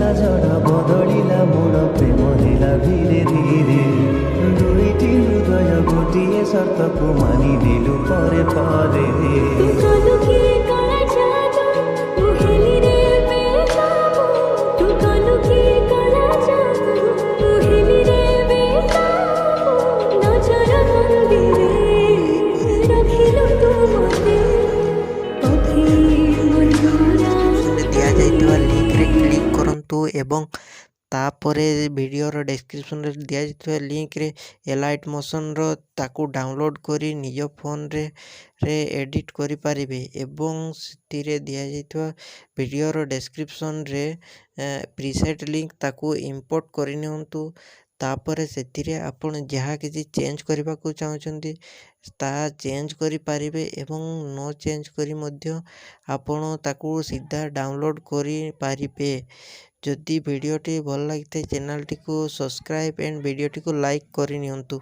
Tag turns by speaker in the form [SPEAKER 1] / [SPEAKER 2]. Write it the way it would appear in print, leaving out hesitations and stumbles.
[SPEAKER 1] ଆସିଲା ଝଡ଼ ବଦଳିଲା ମୋଡ଼ ପ୍ରେମ ହେଲା ଧୀରେ ଧୀରେ ଦୁଇଟି ହୃଦୟ ଗୋଟିଏ ସର୍ତ୍ତକୁ ମାନିନେଲୁ ପରେ ପରେ
[SPEAKER 2] दिया लिंक रे क्लिक करंतु एवं तापरे वीडियोर डिस्क्रिप्शन रे दिया जाइଥିବା लिंक रे एलाइट मोशन रो ताकू डाउनलोड करी निज फोन रे एडिट करि पारिबे एवं सितिरे दिया जाइଥିବା वीडियोर डिस्क्रिप्शन रे प्रीसेट लिंक ताकू इंपोर्ट करि नियंतु तापरे सेतिरे आपण जहाँ किसी चेंज करबा को चाहछंती ता चेंज करि पारिबे एवं नो चेंज करी मध्य आपण ताकू सीधा डाउनलोड करि पारिबे। जदि वीडियोटी भल लगी चैनल टी को सब्सक्राइब एंड वीडियोटी को लाइक करि नियंतु।